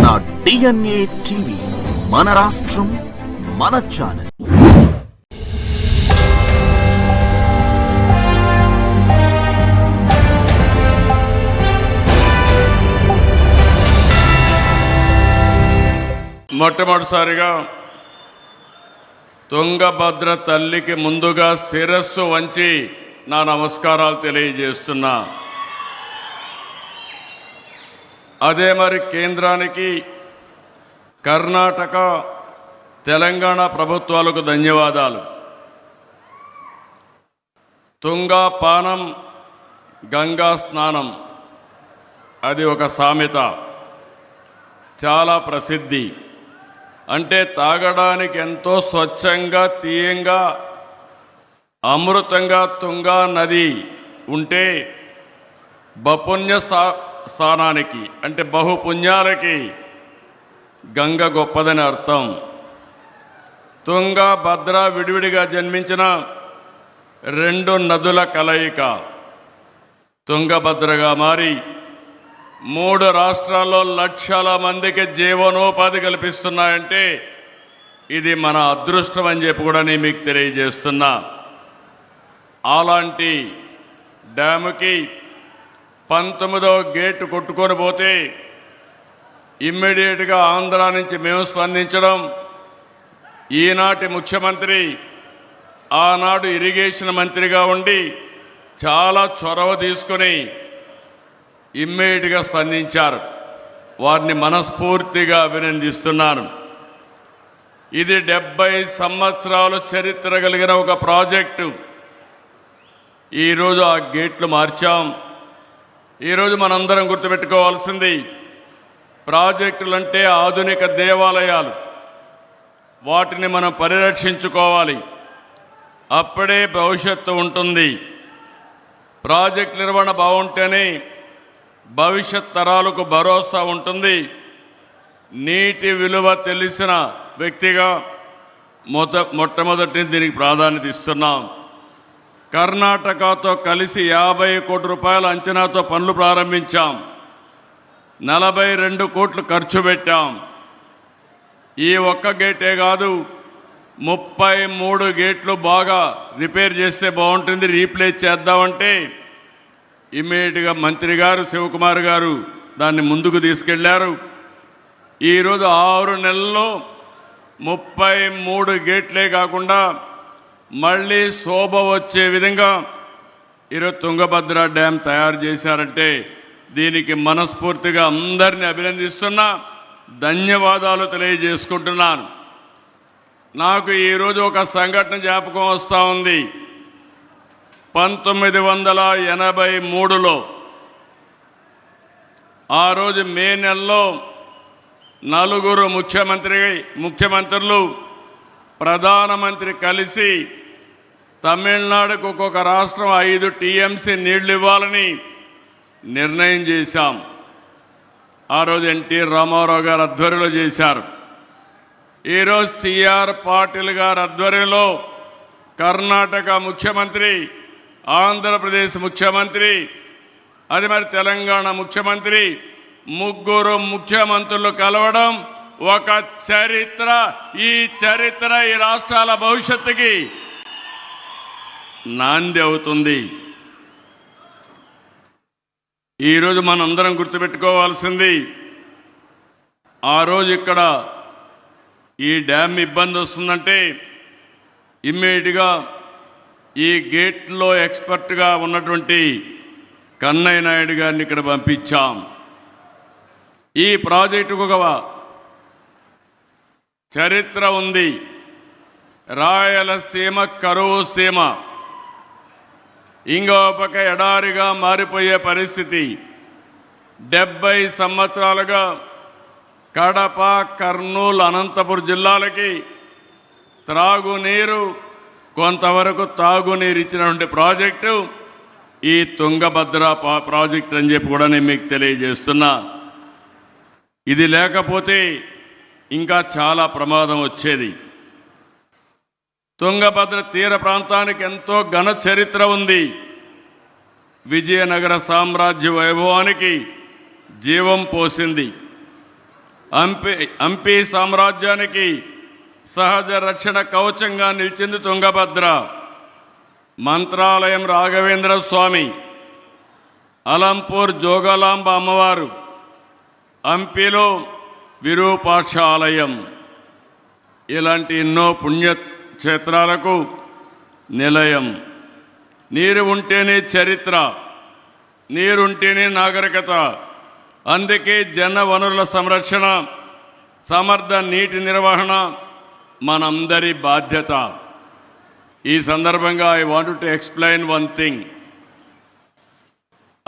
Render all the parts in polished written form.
మన DNA TV, మన రాష్ట్రం, మన ఛానల్. మొట్టమొదటిసారిగా తుంగభద్ర తల్లికి ముందుగా శిరస్సు వంచి నా నమస్కారాలు తెలియజేస్తున్నా. అదే మరి కేంద్రానికి, కర్ణాటక, తెలంగాణ ప్రభుత్వాలకు ధన్యవాదాలు. తుంగా పానం గంగా స్నానం అది ఒక సామెత, చాలా ప్రసిద్ధి. అంటే తాగడానికి ఎంతో స్వచ్ఛంగా, తీయంగా, అమృతంగా తుంగా నది ఉంటే బపుణ్య స్థానానికి అంటే బహుపుణ్యాలకి గంగ గొప్పదని అర్థం. తుంగా, భద్ర విడివిడిగా జన్మించిన రెండు నదుల కలయిక తుంగభద్రగా మారి 3 రాష్ట్రాల్లో లక్షల మందికి జీవనోపాధి కల్పిస్తున్నాయంటే ఇది మన అదృష్టం అని చెప్పి కూడా నేను మీకు తెలియజేస్తున్నా. అలాంటి డ్యాముకి 19వ గేటు కొట్టుకొని పోతే ఇమ్మీడియట్గా ఆంధ్ర నుంచి మేము స్పందించడం, ఈనాటి ముఖ్యమంత్రి ఆనాడు ఇరిగేషన్ మంత్రిగా ఉండి చాలా చొరవ తీసుకొని ఇమ్మీడియట్గా స్పందించారు. వారిని మనస్ఫూర్తిగా అభినందిస్తున్నాను. ఇది 70 సంవత్సరాలు చరిత్ర కలిగిన ఒక ప్రాజెక్టు. ఈరోజు ఆ గేట్లు మార్చాం. ఈరోజు మనందరం గుర్తుపెట్టుకోవాల్సింది, ప్రాజెక్టులంటే ఆధునిక దేవాలయాలు. వాటిని మనం పరిరక్షించుకోవాలి. అప్పుడే భవిష్యత్తు ఉంటుంది. ప్రాజెక్టు నిర్వహణ బాగుంటేనే భవిష్యత్ తరాలకు భరోసా ఉంటుంది. నీటి విలువ తెలిసిన వ్యక్తిగా మొట్టమొదటి దీనికి ప్రాధాన్యత ఇస్తున్నాం. కర్ణాటకతో కలిసి 50 కోట్ల రూపాయల అంచనాతో పనులు ప్రారంభించాం. 42 కోట్లు ఖర్చు పెట్టాం. ఈ ఒక్క గేటే కాదు, 33 గేట్లు బాగా రిపేర్ చేస్తే బాగుంటుంది, రీప్లేస్ చేద్దామంటే ఇమ్మీడియట్గా మంత్రి గారు శివకుమార్ గారు దాన్ని ముందుకు తీసుకెళ్లారు. ఈరోజు 6 నెలల్లో 33 గేట్లే కాకుండా మళ్ళీ శోభ వచ్చే విధంగా ఈరోజు తుంగభద్ర డ్యామ్ తయారు చేశారంటే దీనికి మనస్ఫూర్తిగా అందరినీ అభినందిస్తున్నా, ధన్యవాదాలు తెలియజేసుకుంటున్నాను. నాకు ఈరోజు ఒక సంఘటన జ్ఞాపకం వస్తూ ఉంది. 1983లో ఆ రోజు మే నెలలో 4 ముఖ్యమంత్రులు, ప్రధానమంత్రి కలిసి తమిళనాడుకు ఒక్కొక్క రాష్ట్రం 5 టీఎంసీ నీళ్లు ఇవ్వాలని నిర్ణయం చేశాం. ఆ రోజు ఎన్టీ రామారావు గారు ఆధ్వర్యంలో చేశారు. ఈరోజు సిఆర్ పాటిల్ గారి ఆధ్వర్యంలో కర్ణాటక ముఖ్యమంత్రి, ఆంధ్రప్రదేశ్ ముఖ్యమంత్రి, అది మరి తెలంగాణ ముఖ్యమంత్రి, 3 ముఖ్యమంత్రులు కలవడం ఒక చరిత్ర. ఈ చరిత్ర ఈ రాష్ట్రాల భవిష్యత్తుకి నాంది అవుతుంది. ఈరోజు మనందరం గుర్తుపెట్టుకోవాల్సింది, ఆ రోజు ఇక్కడ ఈ డ్యామ్ ఇబ్బంది వస్తుందంటే ఇమ్మీడియట్గా ఈ గేట్లో ఎక్స్పర్ట్గా ఉన్నటువంటి కన్నయ్య నాయుడు గారిని ఇక్కడ పంపించాం. ఈ ప్రాజెక్టుకు ఒక చరిత్ర ఉంది. రాయలసీమ కరువు సీమ, ఇంకో పక్క ఎడారిగా మారిపోయే పరిస్థితి. 70 సంవత్సరాలుగా కడప, కర్నూలు, అనంతపురం జిల్లాలకి త్రాగునీరు, కొంతవరకు తాగునీరు ఇచ్చినటువంటి ప్రాజెక్టు ఈ తుంగభద్ర ప్రాజెక్ట్ అని చెప్పి కూడా నేను మీకు తెలియజేస్తున్నా. ఇది లేకపోతే ఇంకా చాలా ప్రమాదం వచ్చేది. తుంగభద్ర తీర ప్రాంతానికి ఎంతో ఘన చరిత్ర ఉంది. విజయనగర సామ్రాజ్య వైభవానికి జీవం పోసింది. హంపి సామ్రాజ్యానికి సహజ రక్షణ కవచంగా నిలిచింది తుంగభద్ర. మంత్రాలయం రాఘవేంద్ర స్వామి, అలంపూర్ జోగలాంబ అమ్మవారు, హంపిలో విరూపాక్షాలయం, ఇలాంటి ఎన్నో పుణ్యక్షేత్రాలకు నిలయం. నీరు ఉంటేనే చరిత్ర, నీరుంటేనే నాగరికత. అందుకే జన వనరుల సంరక్షణ, సమర్థ నీటి నిర్వహణ మనందరి బాధ్యత. ఈ సందర్భంగా I want to explain one thing.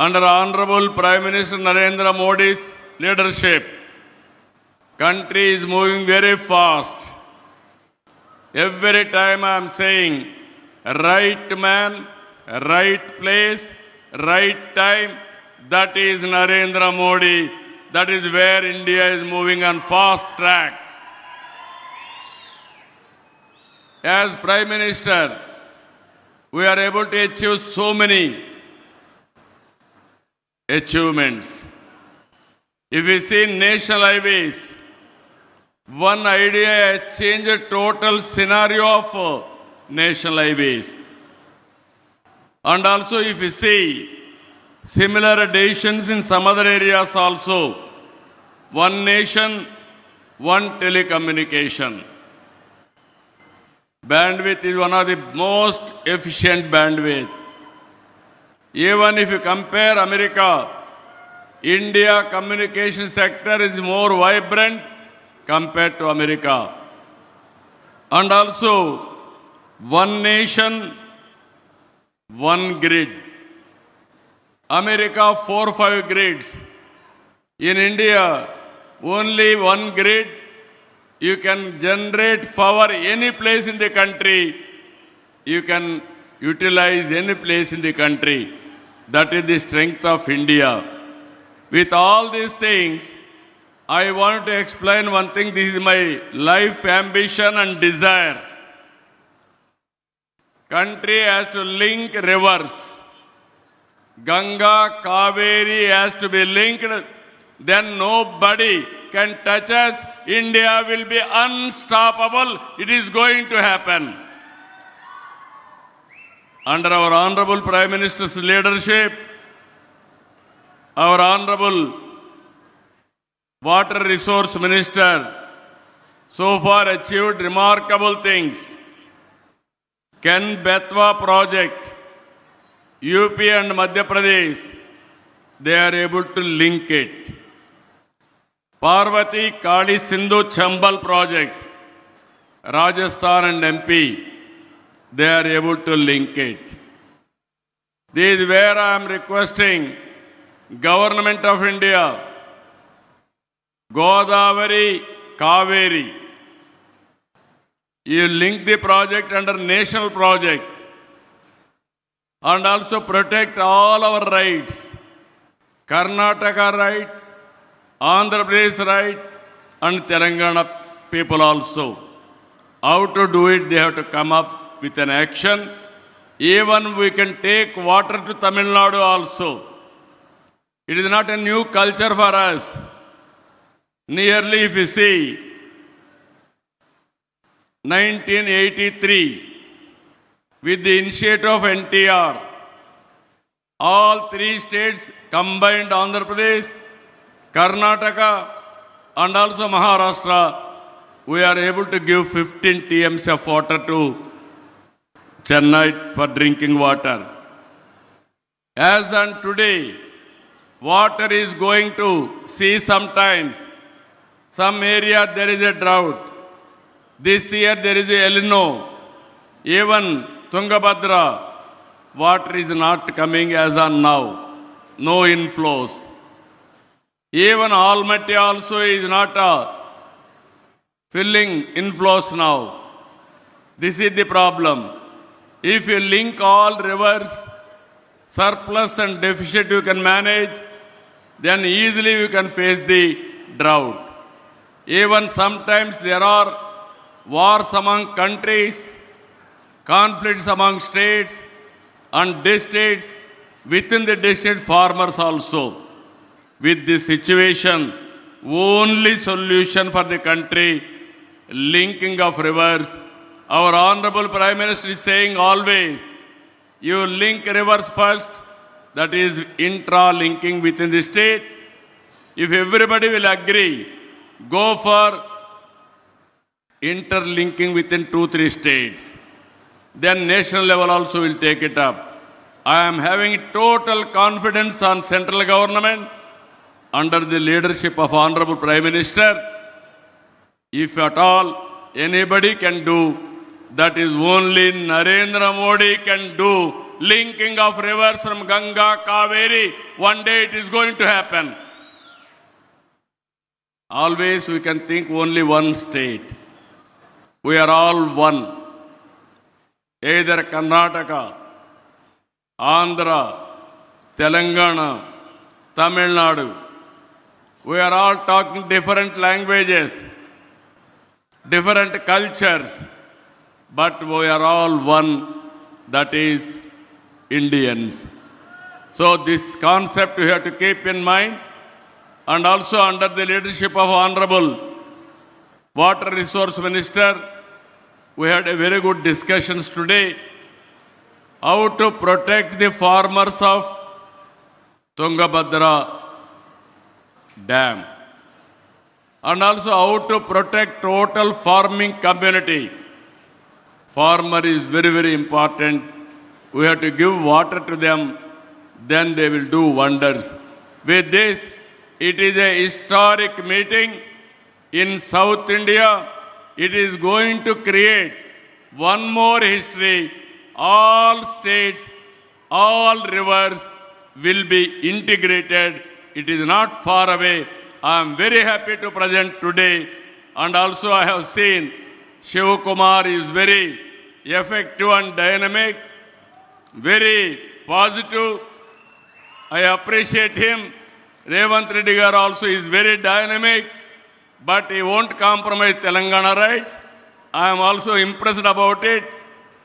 Under honourable prime minister Narendra Modi's leadership, country is moving very fast. Every time I am saying right man, right place, right time, that is Narendra Modi. That is where India is moving on fast track. As Prime Minister, we are able to achieve so many achievements. If we see national highways, one idea has changed the total scenario of national highways. And also if we see similar additions in some other areas also, one nation, one telecommunication. Bandwidth is one of the most efficient bandwidth. Even if you compare America, India communication sector is more vibrant compared to America. And also, one nation, one grid. America 4-5 grids. In India, only one grid. You can generate power any place in the country. You can utilize any place in the country. That is the strength of India. With all these things, I want to explain one thing. This is my life ambition and desire. Country has to link rivers. Ganga, Kaveri has to be linked. Then nobody can touch us. India will be unstoppable. It is going to happen. Under our Honorable Prime Minister's leadership, our Honorable Water Resource Minister so far achieved remarkable things. Ken Betwa project, UP and Madhya Pradesh, they are able to link it. Parvati Kali Sindhu Chambal project, Rajasthan and MP, they are able to link it. This is where I am requesting Government of India, Godavari, Kaveri, you link the project under national project and also protect all our rights. Karnataka right, Andhra Pradesh right and Telangana people also. How to do it, they have to come up with an action. Even we can take water to Tamil Nadu also. It is not a new culture for us. Nearly, if you see, 1983, with the initiative of NTR, all three states combined, Andhra Pradesh, Karnataka, and also Maharashtra, we are able to give 15 TMs of water to Chennai for drinking water. As on today, water is going to see sometimes. Some area there is a drought. This year there is a El Nino. Even Tungabhadra, water is not coming as on now. No inflows. Even Almaty also is not filling inflows now. This is the problem. If you link all rivers, surplus and deficit you can manage, then easily you can face the drought. Even sometimes there are wars among countries, conflicts among states and districts, within the district farmers also. With this situation, only solution for the country, linking of rivers. Our Honorable Prime Minister is saying always, you link rivers first, that is intra-linking within the state. If everybody will agree, go for interlinking within 2-3 states. Then national level also will take it up. I am having total confidence on central government under the leadership of Honorable Prime Minister. If at all anybody can do, that is only Narendra Modi can do. Linking of rivers from Ganga, Kaveri, one day it is going to happen. Always we can think only one state. We are all one. Either Karnataka, Andhra, Telangana, Tamil Nadu. We are all talking different languages, different cultures, but we are all one, that is Indians. So this concept we have to keep in mind, and also under the leadership of Honorable Water Resource Minister, we had a very good discussions today how to protect the farmers of Tungabhadra Dam, and also how to protect total farming community. Farmer is very, very important. We have to give water to them, then they will do wonders. With this, it is a historic meeting in South India. It is going to create one more history. All states, all rivers will be integrated. It is not far away. I am very happy to present today. And also I have seen Shiv Kumar is very effective and dynamic, very positive. I appreciate him. Revant Reddy Garu also is very dynamic, but he won't compromise Telangana rights. I am also impressed about it,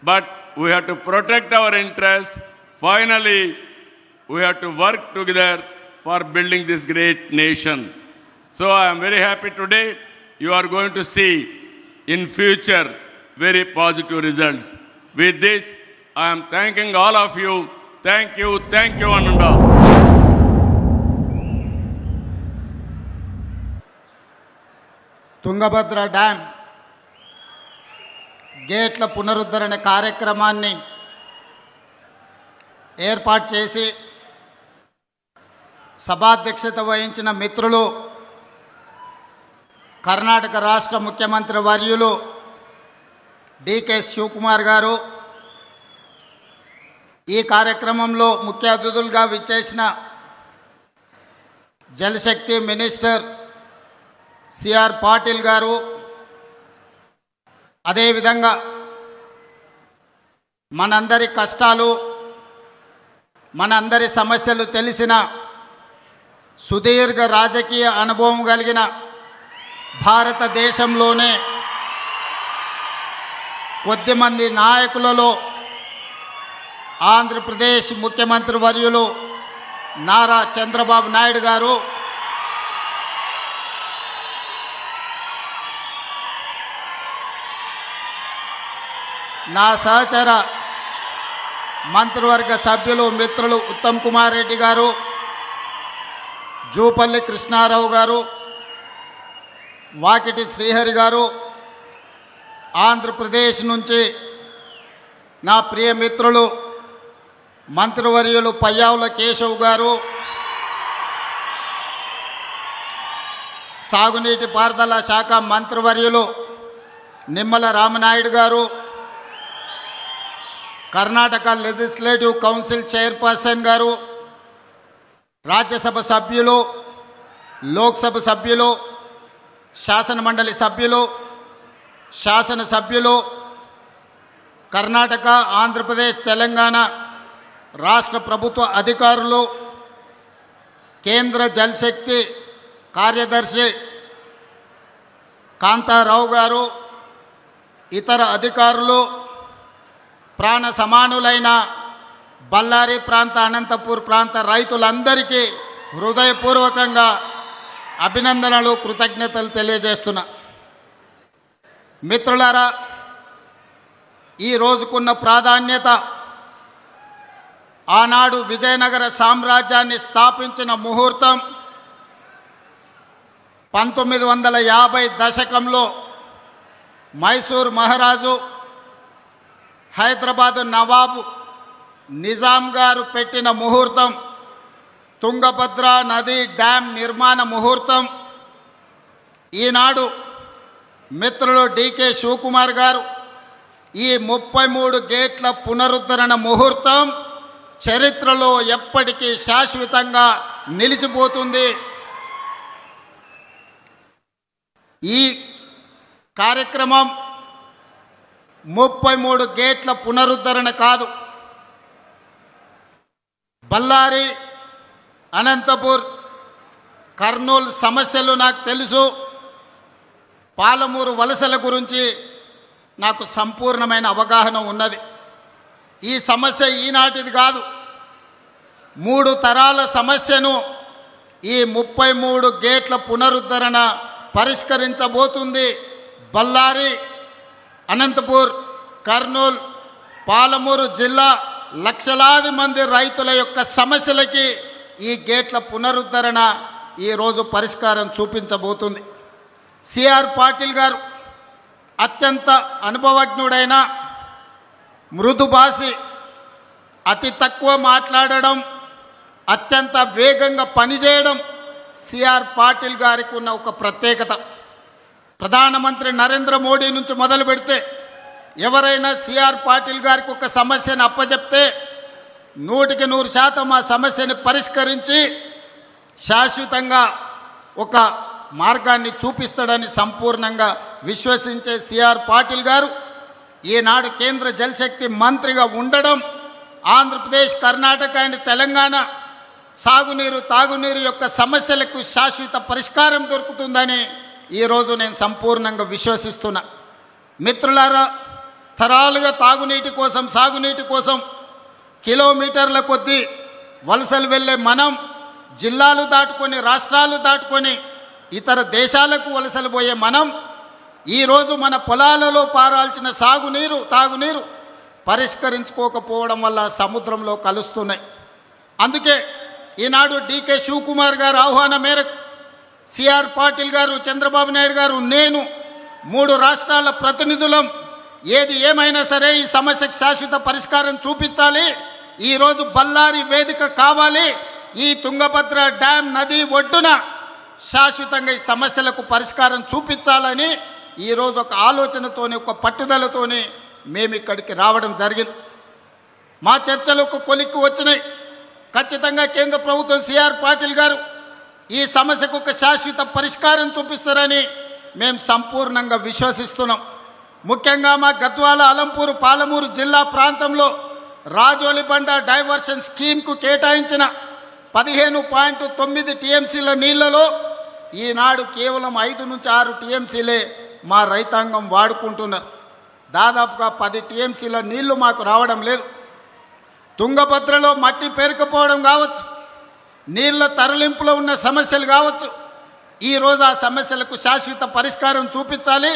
but we have to protect our interest. Finally, we have to work together for building this great nation. So I am very happy today. You are going to see in future very positive results. With this, I am thanking all of you. Thank you, Ananda. Tungabhadra dam గేట్ల పునరుద్ధరణ కార్యక్రమాన్ని ఏర్పాటు చేసి సభాధ్యక్షత వహించిన మిత్రులు కర్ణాటక రాష్ట్ర ముఖ్యమంత్రి వర్యులు డికే శివకుమార్ గారు, ఈ కార్యక్రమంలో ముఖ్య అతిథులుగా విచ్చేసిన జలశక్తి మినిస్టర్ సిఆర్ పాటిల్ గారు, అదేవిధంగా మనందరి కష్టాలు, మనందరి సమస్యలు తెలిసిన సుదీర్ఘ రాజకీయ అనుభవం కలిగిన భారతదేశంలోనే కొద్దిమంది నాయకులలో ఆంధ్రప్రదేశ్ ముఖ్యమంత్రి వర్యులు నారా చంద్రబాబు నాయుడు గారు, నా సహచర మంత్రివర్గ సభ్యులు మిత్రులు ఉత్తమ్ కుమార్ రెడ్డి గారు, జూపల్లి కృష్ణారావు గారు, వాకిటి శ్రీహరి గారు, ఆంధ్రప్రదేశ్ నుంచి నా ప్రియ మిత్రులు మంత్రివర్యులు పయ్యావుల కేశవ్ గారు, సాగునీటి పారుదల శాఖ మంత్రివర్యులు నిమ్మల రామనాయుడు గారు, కర్ణాటక లెజిస్లేటివ్ కౌన్సిల్ చైర్పర్సన్ గారు, రాజ్యసభ సభ్యులు, లోక్సభ సభ్యులు, శాసనమండలి సభ్యులు, శాసనసభ్యులు, కర్ణాటక, ఆంధ్రప్రదేశ్, తెలంగాణ రాష్ట్ర ప్రభుత్వ అధికారులు, కేంద్ర జలశక్తి కార్యదర్శి కాంతారావు గారు, ఇతర అధికారులు, ప్రాణ సమానులైన బళ్ళారి ప్రాంత, అనంతపూర్ ప్రాంత రైతులందరికీ హృదయపూర్వకంగా అభినందనలు కృతజ్ఞతలు తెలియజేస్తున్నా. మిత్రులారా, ఈ రోజుకున్న ప్రాధాన్యత ఆనాడు విజయనగర సామ్రాజ్యాన్ని స్థాపించిన ముహూర్తం 1950 దశకంలో మైసూర్ మహారాజు హైదరాబాదు నవాబు నిజాం గారు పెట్టిన ముహూర్తం, తుంగభద్ర నది డ్యాం నిర్మాణ ముహూర్తం. ఈనాడు మిత్రులు డికే శివకుమార్ గారు ఈ 33 గేట్ల పునరుద్ధరణ ముహూర్తం చరిత్రలో ఎప్పటికీ శాశ్వతంగా నిలిచిపోతుంది. ఈ కార్యక్రమం 33 గేట్ల పునరుద్ధరణ కాదు, బళ్ళారి, అనంతపూర్, కర్నూలు సమస్యలు నాకు తెలుసు. పాలమూరు వలసల గురించి నాకు సంపూర్ణమైన అవగాహన ఉన్నది. ఈ సమస్య ఈనాటిది కాదు, 3 తరాల సమస్యను ఈ 33 గేట్ల పునరుద్ధరణ పరిష్కరించబోతుంది. బళ్ళారి, అనంతపూర్, కర్నూలు, పాలమూరు జిల్లా లక్షలాది మంది రైతుల యొక్క సమస్యలకి ఈ గేట్ల పునరుద్ధరణ ఈరోజు పరిష్కారం చూపించబోతుంది. సిఆర్ పాటిల్ గారు అత్యంత అనుభవజ్ఞుడైన, మృదుభాషి, అతి తక్కువ మాట్లాడడం, అత్యంత వేగంగా పనిచేయడం సిఆర్ పాటిల్ గారికి ఉన్న ఒక ప్రత్యేకత. ప్రధానమంత్రి నరేంద్ర మోడీ నుంచి మొదలు పెడితే ఎవరైనా సిఆర్ పాటిల్ గారికి ఒక సమస్యను అప్పచెప్తే 100% ఆ సమస్యని పరిష్కరించి శాశ్వతంగా ఒక మార్గాన్ని చూపిస్తాడని సంపూర్ణంగా విశ్వసించే సిఆర్ పాటిల్ గారు ఈనాడు కేంద్ర జలశక్తి మంత్రిగా ఉండడం, ఆంధ్రప్రదేశ్, కర్ణాటక అండ్ తెలంగాణ సాగునీరు, తాగునీరు యొక్క సమస్యలకు శాశ్వత పరిష్కారం దొరుకుతుందని ఈరోజు నేను సంపూర్ణంగా విశ్వసిస్తున్నా. మిత్రులారా, తరాలుగా తాగునీటి కోసం, సాగునీటి కోసం కిలోమీటర్ల కొద్దీ వలసలు వెళ్ళే మనం, జిల్లాలు దాటుకొని, రాష్ట్రాలు దాటుకొని ఇతర దేశాలకు వలసలు పోయే మనం ఈరోజు మన పొలాలలో పారాల్సిన సాగునీరు, తాగునీరు పరిష్కరించుకోకపోవడం వల్ల సముద్రంలో కలుస్తున్నాయి. అందుకే ఈనాడు డికే శివకుమార్ గారు ఆహ్వానం మేరకు సిఆర్ పాటిల్ గారు, చంద్రబాబు నాయుడు గారు, నేను 3 రాష్ట్రాల ప్రతినిధులం ఏది ఏమైనా సరే ఈ సమస్యకు శాశ్వత పరిష్కారం చూపించాలి. ఈరోజు బళ్ళారి వేదిక కావాలి. ఈ తుంగభద్ర డ్యాం నది ఒడ్డున శాశ్వతంగా ఈ సమస్యలకు పరిష్కారం చూపించాలని ఈరోజు ఒక ఆలోచనతోని, ఒక పట్టుదలతోని మేము ఇక్కడికి రావడం జరిగింది. మా చర్చలు ఒక కొలిక్కి వచ్చినాయి. ఖచ్చితంగా కేంద్ర ప్రభుత్వం, సిఆర్ పాటిల్ గారు ఈ సమస్యకు ఒక శాశ్వత పరిష్కారం చూపిస్తారని మేము సంపూర్ణంగా విశ్వసిస్తున్నాం. ముఖ్యంగా మా గద్వాల, అలంపూరు, పాలమూరు జిల్లా ప్రాంతంలో రాజోలిబండ డైవర్షన్ స్కీమ్కు కేటాయించిన 15.9 టీఎంసీల నీళ్లలో ఈనాడు కేవలం 5 నుంచి 6 టీఎంసీలే మా రైతాంగం వాడుకుంటున్నారు. దాదాపుగా 10 టీఎంసీల నీళ్లు మాకు రావడం లేదు. తుంగభద్రలో మట్టి పేరుకుపోవడం కావచ్చు, నీళ్ల తరలింపులో ఉన్న సమస్యలు కావచ్చు, ఈరోజు ఆ సమస్యలకు శాశ్వత పరిష్కారం చూపించాలి.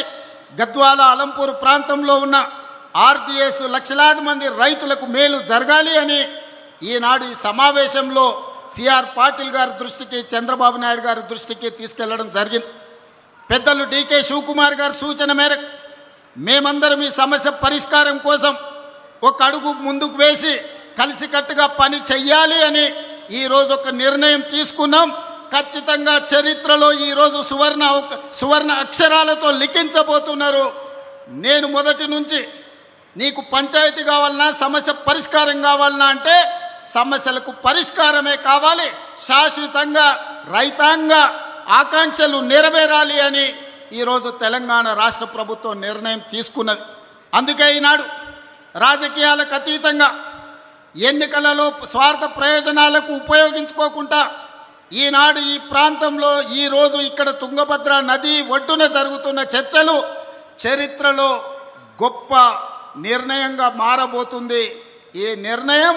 గద్వాల, అలంపూరు ప్రాంతంలో ఉన్న ఆర్డీఎస్ లక్షలాది మంది రైతులకు మేలు జరగాలి అని ఈనాడు ఈ సమావేశంలో సిఆర్ పాటిల్ గారి దృష్టికి, చంద్రబాబు నాయుడు గారి దృష్టికి తీసుకెళ్లడం జరిగింది. పెద్దలు డికే శివకుమార్ గారి సూచన మేరకు మేమందరం ఈ సమస్య పరిష్కారం కోసం ఒక అడుగు ముందుకు వేసి కలిసికట్టుగా పని చెయ్యాలి అని ఈరోజు ఒక నిర్ణయం తీసుకున్నాం. ఖచ్చితంగా చరిత్రలో ఈరోజు సువర్ణ అక్షరాలతో లిఖించబోతున్నారు. నేను మొదటి నుంచి నీకు పంచాయతీ కావాలన్నా, సమస్య పరిష్కారం కావాలన్నా అంటే సమస్యలకు పరిష్కారమే కావాలి, శాశ్వతంగా రైతాంగ ఆకాంక్షలు నెరవేరాలి అని ఈరోజు తెలంగాణ రాష్ట్ర ప్రభుత్వం నిర్ణయం తీసుకున్నది. అందుకే ఈనాడు రాజకీయాలకు అతీతంగా, ఎన్నికలలో స్వార్థ ప్రయోజనాలకు ఉపయోగించుకోకుండా ఈనాడు ఈ ప్రాంతంలో ఈరోజు ఇక్కడ తుంగభద్ర నది ఒడ్డున జరుగుతున్న చర్చలు చరిత్రలో గొప్ప నిర్ణయంగా మారబోతుంది. ఈ నిర్ణయం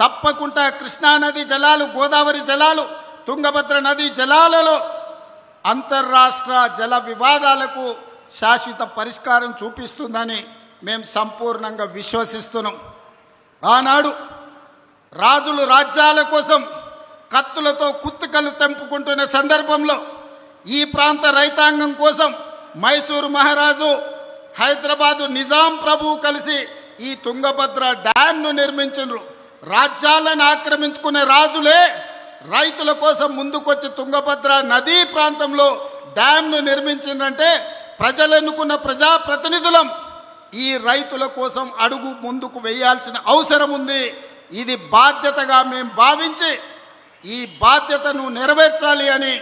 తప్పకుండా కృష్ణానది జలాలు, గోదావరి జలాలు, తుంగభద్ర నది జలాలలో అంతర్రాష్ట్ర జల వివాదాలకు శాశ్వత పరిష్కారం చూపిస్తుందని మేము సంపూర్ణంగా విశ్వసిస్తున్నాం. ఆనాడు రాజులు రాజ్యాల కోసం కత్తులతో కుత్తుకలు తెంపుకుంటున్న సందర్భంలో ఈ ప్రాంత రైతాంగం కోసం మైసూరు మహారాజు, హైదరాబాదు నిజాం ప్రభువు కలిసి ఈ తుంగభద్ర డ్యాంను నిర్మించారు. రాజ్యాలను ఆక్రమించుకునే రాజులే రైతుల కోసం ముందుకొచ్చి తుంగభద్ర నదీ ప్రాంతంలో డ్యాంను నిర్మించిందంటే ప్రజలు ఎన్నుకున్న ప్రజాప్రతినిధులం ఈ రైతుల కోసం అడుగు ముందుకు వేయాల్సిన అవసరం ఉంది. ఇది బాధ్యతగా మేము భావించి ఈ బాధ్యతను నెరవేర్చాలి అని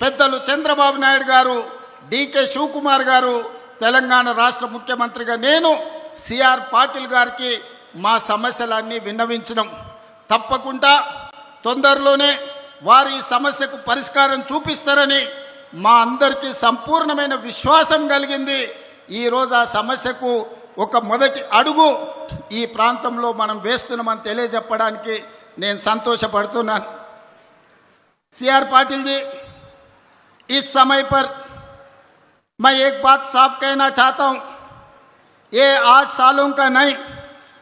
పెద్దలు చంద్రబాబు నాయుడు గారు, డికే శివకుమార్ గారు, తెలంగాణ రాష్ట్ర ముఖ్యమంత్రిగా నేను సిఆర్ పాటిల్ గారికి మా సమస్యలన్నీ విన్నవించడం. తప్పకుండా తొందరలోనే వారి ఈ సమస్యకు పరిష్కారం చూపిస్తారని మా అందరికీ సంపూర్ణమైన విశ్వాసం కలిగింది. ఈరోజు ఆ సమస్యకు ఒక మొదటి అడుగు ఈ ప్రాంతంలో మనం వేస్తున్నామని తెలియజెప్పడానికి నేను సంతోషపడుతున్నాను. सीआर पाटिल जी, इस समय पर मैं एक बात साफ कहना चाहता हूं, ये आज सालों का नहीं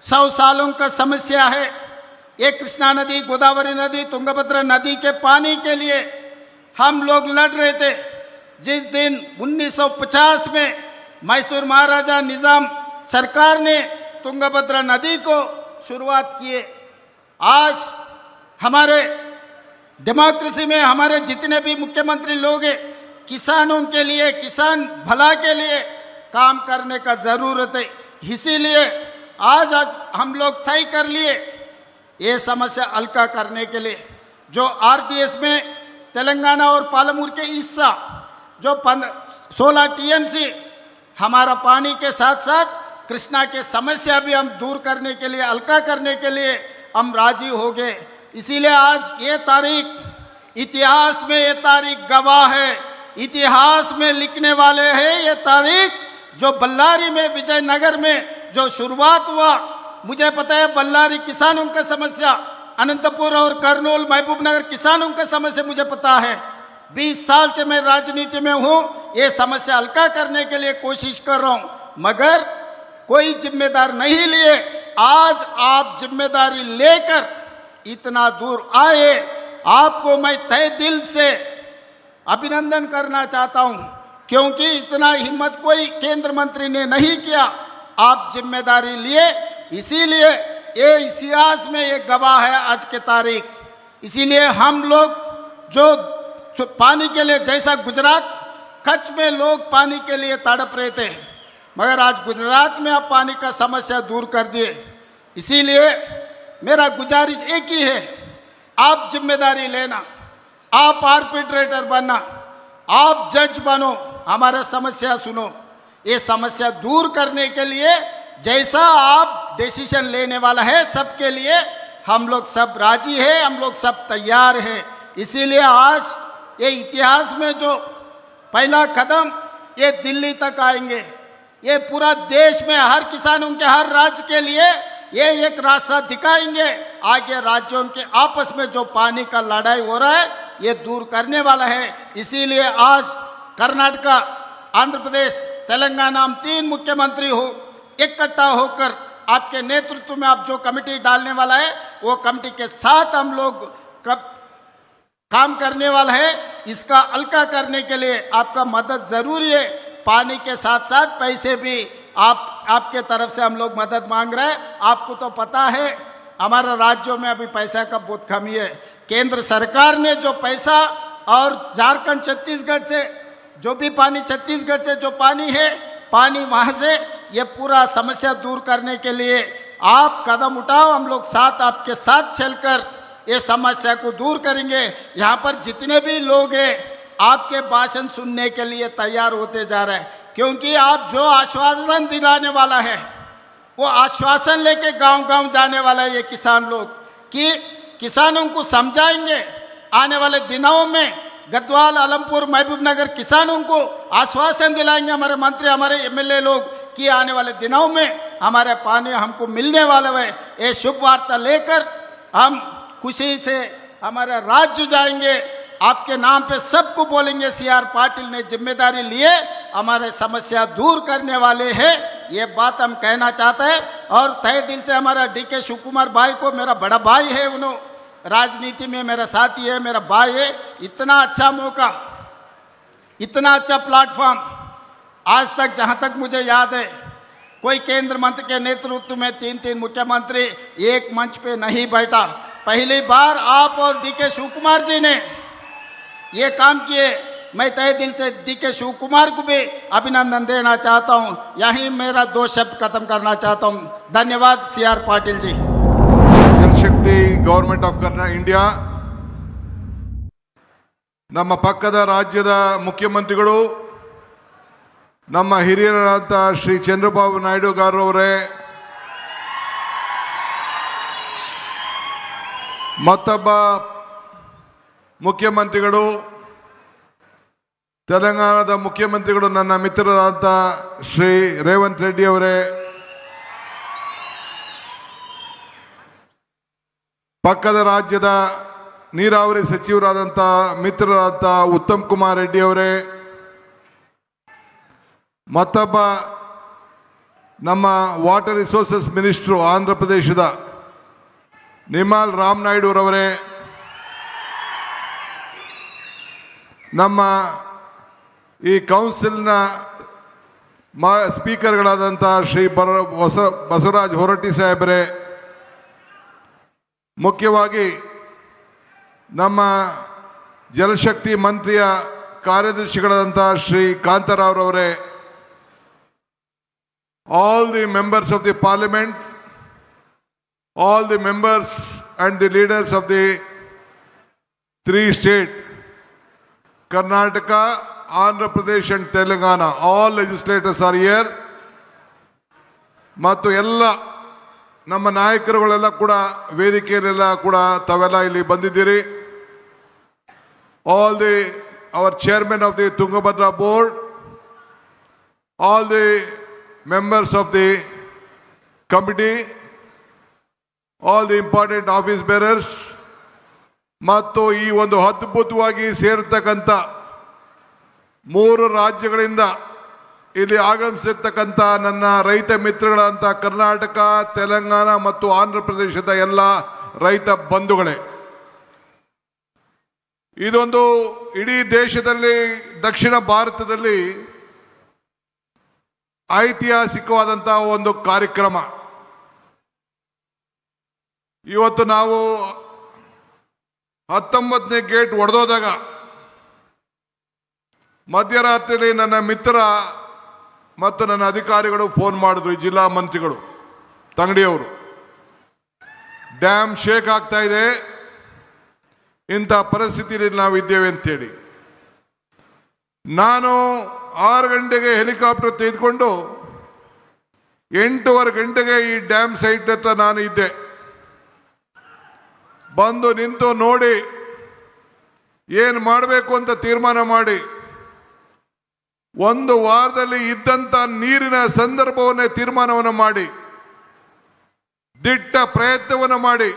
100 सालों का समस्या है। ये कृष्णा नदी, गोदावरी नदी, तुंगभद्रा नदी के पानी के लिए हम लोग लड़ रहे थे। जिस दिन 1950 में मैसूर महाराजा निजाम सरकार ने तुंगभद्रा नदी को शुरुआत किए, आज हमारे डेमोक्रेसी में हमारे जितने भी मुख्यमंत्री लोग हैं, किसानों के लिए, किसान भला के लिए काम करने का जरूरत है। इसीलिए आज हम लोग तय कर लिए ये समस्या हल्का करने के लिए जो आरडीएस में तेलंगाना और पालमूर के हिस्सा जो 16 टीएमसी हमारा पानी के साथ साथ कृष्णा के समस्या भी हम दूर करने के लिए, हल्का करने के लिए हम राजी हो गए। इसीलिए आज ये तारीख, इतिहास में ये तारीख गवाह है, इतिहास में लिखने वाले हैं ये तारीख। जो बल्लारी में, विजयनगर में जो शुरुआत हुआ, मुझे पता है बल्लारी किसानों का समस्या, अनंतपुर और कर्नूल, महबूबनगर किसानों का समस्या मुझे पता है। 20 साल से मैं राजनीति में हूँ, ये समस्या हल्का करने के लिए कोशिश कर रहा हूँ, मगर कोई जिम्मेदार नहीं लिए। आज आप जिम्मेदारी लेकर इतना दूर आए, आपको मैं तहे दिल से अभिनंदन करना चाहता हूं, क्योंकि इतना हिम्मत कोई केंद्र मंत्री ने नहीं किया। आप जिम्मेदारी लिए, इसीलिए ये इतिहास में ये गवाह है आज के तारीख। इसीलिए हम लोग जो पानी के लिए, जैसा गुजरात कच्छ में लोग पानी के लिए तड़प रहे थे, मगर आज गुजरात में आप पानी का समस्या दूर कर दिए। इसीलिए मेरा गुजारिश एक ही है, आप जिम्मेदारी लेना, आप आर्बिट्रेटर बनना, आप जज बनो, हमारा समस्या सुनो। ये समस्या दूर करने के लिए जैसा आप डिसीजन लेने वाला है, सबके लिए हम लोग सब राजी है, हम लोग सब तैयार है। इसीलिए आज ये इतिहास में जो पहला कदम ये दिल्ली तक आएंगे, ये पूरा देश में हर किसानों के, हर राज्य के लिए ये एक रास्ता दिखाएंगे। आगे राज्यों के आपस में जो पानी का लड़ाई हो रहा है, ये दूर करने वाला है। इसीलिए आज कर्नाटका, आंध्र प्रदेश, तेलंगाना, हम 3 मुख्यमंत्री हो इकट्ठा होकर आपके नेतृत्व में आप जो कमेटी डालने वाला है, वो कमेटी के साथ हम लोग काम करने वाला है। इसका हल्का करने के लिए आपका मदद जरूरी है। पानी के साथ साथ पैसे भी आपके तरफ से हम लोग मदद मांग रहे हैं। आपको तो पता है हमारा राज्यों में अभी पैसा का बहुत कमी है। केंद्र सरकार ने जो पैसा और झारखंड, छत्तीसगढ़ से जो भी पानी, छत्तीसगढ़ से जो पानी है, पानी वहां से ये पूरा समस्या दूर करने के लिए आप कदम उठाओ। हम लोग साथ, आपके साथ चलकर ये समस्या को दूर करेंगे। यहाँ पर जितने भी लोग हैं आपके भाषण सुनने के लिए तैयार होते जा रहे हैं, क्योंकि आप जो आश्वासन दिलाने वाला है, वो आश्वासन लेके गांव-गांव जाने वाला है ये किसान लोग, कि किसानों को समझाएंगे। आने वाले दिनों में गद्वाल, आलमपुर, महबूबनगर किसानों को आश्वासन दिलाएंगे हमारे मंत्री, हमारे एमएलए लोग, कि आने वाले दिनों में हमारे पानी हमको मिलने वाला है। ये शुभ वार्ता लेकर हम खुशी से हमारा राज्य जाएंगे। आपके नाम पे सबको बोलेंगे सीआर पाटिल ने जिम्मेदारी लिए हमारे समस्या दूर करने वाले हैं, ये बात हम कहना चाहते हैं। और तहे दिल से हमारा डीके शिव कुमार भाई को, मेरा बड़ा भाई है, उन्होंने राजनीति में मेरा साथी है, मेरा भाई है। इतना अच्छा मौका, इतना अच्छा प्लेटफॉर्म आज तक जहां तक मुझे याद है कोई केंद्र मंत्री के नेतृत्व में 3 मुख्यमंत्री एक मंच पे नहीं बैठा। पहली बार आप और डीके शिव कुमार जी ने ये काम किए। मैं तहे दिल से डीके शिव कुमार को भी अभिनंदन देना चाहता हूं। यहीं मेरा 2 शब्द खत्म करना चाहता हूं। धन्यवाद C R Patil ji. Jal Shakti government of Karnataka India ನಮ್ಮ ಪಕ್ಕದ ರಾಜ್ಯದ ಮುಖ್ಯಮಂತ್ರಿಗಳು ನಮ್ಮ ಹಿರಿಯರಾದ ಶ್ರೀ ಚಂದ್ರಬಾಬು ನಾಯ್ಡು ಅವರೇ, ಮತ್ತೊಬ್ಬ ಮುಖ್ಯಮಂತ್ರಿಗಳು ತೆಲಂಗಾಣದ ಮುಖ್ಯಮಂತ್ರಿಗಳು ನನ್ನ ಮಿತ್ರರಾದ ಶ್ರೀ ರೇವಂತ್ ರೆಡ್ಡಿ ಅವರೇ, ಪಕ್ಕದ ರಾಜ್ಯದ ನೀರಾವರಿ ಸಚಿವರಾದಂಥ ಮಿತ್ರರಾದ ಉತ್ತಮ್ ಕುಮಾರ್ ರೆಡ್ಡಿ ಅವರೇ, ಮತ್ತೊಬ್ಬ ನಮ್ಮ ವಾಟರ್ ರಿಸೋರ್ಸಸ್ ಮಿನಿಸ್ಟ್ರು ಆಂಧ್ರ ಪ್ರದೇಶದ ನಿಮಾಲ್ ರಾಮ್ ನಾಯ್ಡುರವರೇ, ನಮ್ಮ ಈ ಕೌನ್ಸಿಲ್ನ ಸ್ಪೀಕರ್ಗಳಾದಂಥ ಶ್ರೀ ಬಸವರಾಜ್ ಹೊರಟ್ಟಿ ಸಾಹೇಬರೇ, ಮುಖ್ಯವಾಗಿ ನಮ್ಮ ಜಲಶಕ್ತಿ ಮಂತ್ರಿಯ ಕಾರ್ಯದರ್ಶಿಗಳಾದಂಥ Shri ಕಾಂತರಾವ್ರವರೇ, all the members of the parliament, all the members and the leaders of the 3 states, Karnataka, Andhra Pradesh and Telangana, all legislators are here. ಮತ್ತು ಎಲ್ಲ ನಮ್ಮ ನಾಯಕರುಗಳೆಲ್ಲ ಕೂಡ ವೇದಿಕೆಯಲ್ಲೆಲ್ಲ ಕೂಡ ತಾವೆಲ್ಲ ಇಲ್ಲಿ ಬಂದಿದ್ದೀರಿ. all the our chairman of the Tungabhadra board, all the members of the committee, all the important office bearers, ಮತ್ತು ಈ ಒಂದು ಅದ್ಭುತವಾಗಿ ಸೇರತಕ್ಕಂಥ 3 ರಾಜ್ಯಗಳಿಂದ ಇಲ್ಲಿ ಆಗಮಿಸಿರ್ತಕ್ಕಂಥ ನನ್ನ ರೈತ ಮಿತ್ರಗಳಂತ ಕರ್ನಾಟಕ, ತೆಲಂಗಾಣ ಮತ್ತು ಆಂಧ್ರ ಪ್ರದೇಶದ ಎಲ್ಲ ರೈತ ಬಂಧುಗಳೇ, ಇದೊಂದು ಇಡೀ ದೇಶದಲ್ಲಿ, ದಕ್ಷಿಣ ಭಾರತದಲ್ಲಿ ಐತಿಹಾಸಿಕವಾದಂತಹ ಒಂದು ಕಾರ್ಯಕ್ರಮ. ಇವತ್ತು ನಾವು 19ನೇ ಗೇಟ್ ಒಡೆದೋದಾಗ ಮಧ್ಯರಾತ್ರಿಯಲ್ಲಿ ನನ್ನ ಮಿತ್ರ ಮತ್ತು ನನ್ನ ಅಧಿಕಾರಿಗಳು ಫೋನ್ ಮಾಡಿದ್ರು, ಜಿಲ್ಲಾ ಮಂತ್ರಿಗಳು ತಂಗಡಿಯವರು, ಡ್ಯಾಮ್ ಶೇಕ್ ಆಗ್ತಾ ಇದೆ, ಇಂಥ ಪರಿಸ್ಥಿತಿಯಲ್ಲಿ ನಾವಿದ್ದೇವೆ ಅಂತೇಳಿ. ನಾನು 6 ಗಂಟೆಗೆ ಹೆಲಿಕಾಪ್ಟರ್ ತೆಗೆದುಕೊಂಡು 8:15 ಗಂಟೆಗೆ ಈ ಡ್ಯಾಮ್ ಸೈಟ್ ಹತ್ರ ನಾನು ಇದ್ದೆ. ಬಂದು ನಿಂತು ನೋಡಿ ಏನು ಮಾಡಬೇಕು ಅಂತ ತೀರ್ಮಾನ ಮಾಡಿ 1 ವಾರದಲ್ಲಿ ಇದ್ದಂಥ ನೀರಿನ ಸಂದರ್ಭವನ್ನೇ ತೀರ್ಮಾನವನ್ನು ಮಾಡಿ ದಿಟ್ಟ ಪ್ರಯತ್ನವನ್ನು ಮಾಡಿ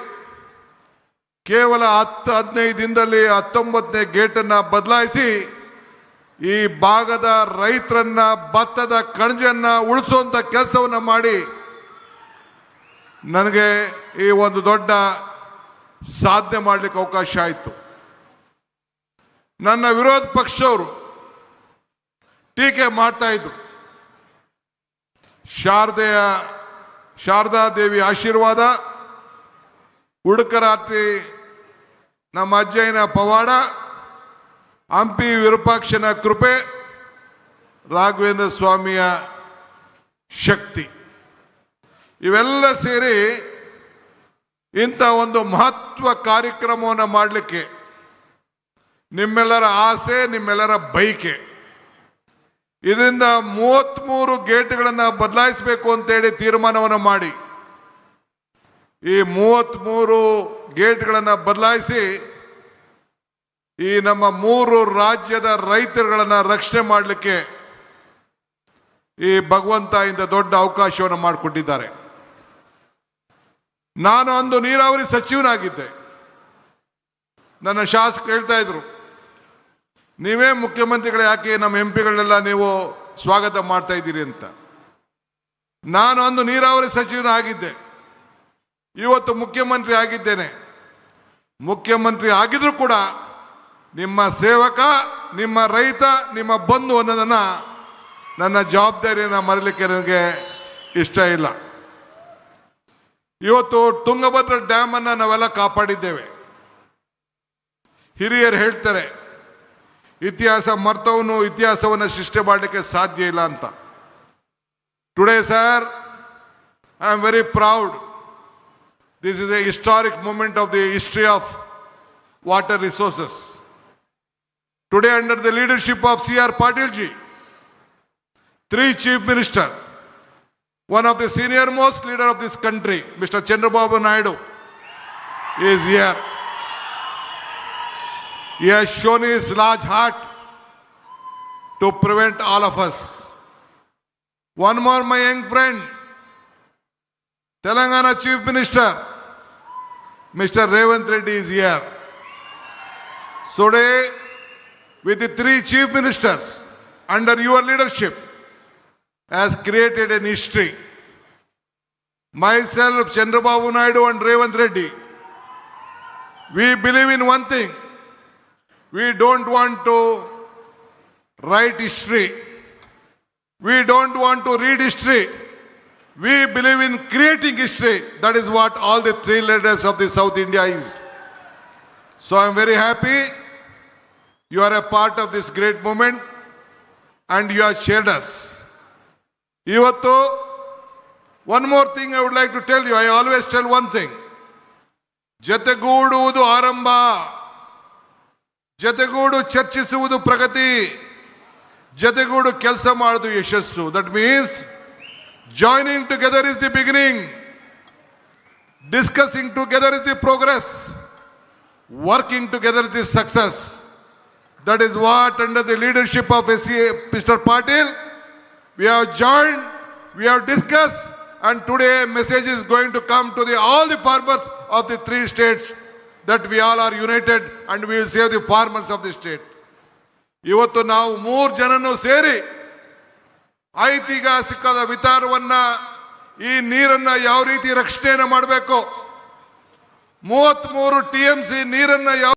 ಕೇವಲ 10-15 ದಿನದಲ್ಲಿ 19ನೇ ಗೇಟನ್ನು ಬದಲಾಯಿಸಿ ಈ ಭಾಗದ ರೈತರನ್ನ, ಭತ್ತದ ಕಣಜನ್ನ ಉಳಿಸುವಂತ ಕೆಲಸವನ್ನು ಮಾಡಿ ನನಗೆ ಈ ಒಂದು ದೊಡ್ಡ ಸಾಧನೆ ಮಾಡಲಿಕ್ಕೆ ಅವಕಾಶ ಆಯಿತು. ನನ್ನ ವಿರೋಧ ಪಕ್ಷವರು ಟೀಕೆ ಮಾಡ್ತಾ ಇದ್ರು. ಶಾರದಾ ದೇವಿ ಆಶೀರ್ವಾದ, ಉಡುಕರಾತ್ರಿ ನಮ್ಮ ಅಜ್ಜಯ್ಯನ ಪವಾಡ, ಹಂಪಿ ವಿರೂಪಾಕ್ಷನ ಕೃಪೆ, ರಾಘವೇಂದ್ರ ಸ್ವಾಮಿಯ ಶಕ್ತಿ, ಇವೆಲ್ಲ ಸೇರಿ ಇಂಥ ಒಂದು ಮಹತ್ವ ಕಾರ್ಯಕ್ರಮವನ್ನು ಮಾಡಲಿಕ್ಕೆ ನಿಮ್ಮೆಲ್ಲರ ಆಸೆ, ನಿಮ್ಮೆಲ್ಲರ ಬಯಕೆ. ಇದರಿಂದ 33 ಗೇಟ್ಗಳನ್ನು ಬದಲಾಯಿಸಬೇಕು ಅಂತೇಳಿ ತೀರ್ಮಾನವನ್ನು ಮಾಡಿ ಈ 33 ಗೇಟ್ಗಳನ್ನು ಬದಲಾಯಿಸಿ ಈ ನಮ್ಮ 3 ರಾಜ್ಯದ ರೈತರುಗಳನ್ನು ರಕ್ಷಣೆ ಮಾಡಲಿಕ್ಕೆ ಈ ಭಗವಂತ ಇಂಥ ದೊಡ್ಡ ಅವಕಾಶವನ್ನು ಮಾಡಿಕೊಟ್ಟಿದ್ದಾರೆ. ನಾನು ಅಂದು ನೀರಾವರಿ ಸಚಿವನಾಗಿದ್ದೆ. ನನ್ನ ಶಾಸಕರು ಹೇಳ್ತಾ ಇದ್ರು, ನೀವೇ ಮುಖ್ಯಮಂತ್ರಿಗಳು ಯಾಕೆ ನಮ್ಮ ಎಂಪಿಗಳನ್ನೆಲ್ಲ ನೀವು ಸ್ವಾಗತ ಮಾಡ್ತಾ ಇದ್ದೀರಿ ಅಂತ. ನಾನು ಅಂದು ನೀರಾವರಿ ಸಚಿವನಾಗಿದ್ದೆ, ಇವತ್ತು ಮುಖ್ಯಮಂತ್ರಿ ಆಗಿದ್ದೇನೆ. ಮುಖ್ಯಮಂತ್ರಿ ಆಗಿದ್ರೂ ಕೂಡ ನಿಮ್ಮ ಸೇವಕ, ನಿಮ್ಮ ರೈತ, ನಿಮ್ಮ ಬಂಧು ಅನ್ನೋದನ್ನ ನನ್ನ ಜವಾಬ್ದಾರಿಯನ್ನು ಮರಲಿಕ್ಕೆ ನನಗೆ ಇಷ್ಟ ಇಲ್ಲ. ಇವತ್ತು ತುಂಗಭದ್ರಾ ಡ್ಯಾಮ್ ಅನ್ನ ನಾವೆಲ್ಲ ಕಾಪಾಡಿದ್ದೇವೆ. ಹಿರಿಯರು ಹೇಳ್ತಾರೆ, ಇತಿಹಾಸ ಮರ್ತವನು ಇತಿಹಾಸವನ್ನು ಸೃಷ್ಟಿ ಮಾಡಲಿಕ್ಕೆ ಸಾಧ್ಯ ಇಲ್ಲ ಅಂತ. Today sir, I am very proud. This is a historic moment of the history of water resources. Today, under the leadership of C.R. Patil ji, 3 chief ministers, one of the senior most leader of this country, Mr. Chandrababu Naidu, is here. He has shown his large heart to prevent all of us. One more, my young friend, Telangana Chief Minister, Mr. Revant Reddy is here. Today, with the 3 chief ministers under your leadership, has created an history. Myself, Chandrababu Naidu and Revant Reddy, we believe in one thing. We don't want to write history. We don't want to read history. We believe in creating history. That is what all the 3 leaders of the South India is. So I am very happy you are a part of this great moment and you have shared us. Ivattu, one more thing I would like to tell you. I always tell one thing. ಜತೆಗೂಡುವುದು ಆರಂಭ, ಜತೆಗೂಡು ಚರ್ಚಿಸುವುದು ಪ್ರಗತಿ, ಜತೆಗೂಡು ಕೆಲಸ ಮಾಡುವುದು ಯಶಸ್ಸು. That means joining together is the beginning, discussing together is the progress, working together is the success. That is what, under the leadership of Mr. Patil, we have joined, we have discussed, and today a message is going to come to all the farmers of the 3 states that we all are united and we will save the farmers of the state. ಇವತ್ತು ನಾವು 3 ಜನನು ಸೇರಿ ಐತಿಹಾಸಿಕದ ವಿಚಾರವನ್ನ, ಈ ನೀರನ್ನ ಯಾವ ರೀತಿ ರಕ್ಷಣೆಯನ್ನು ಮಾಡಬೇಕು, 33 TMC ನೀರನ್ನ ಯಾವ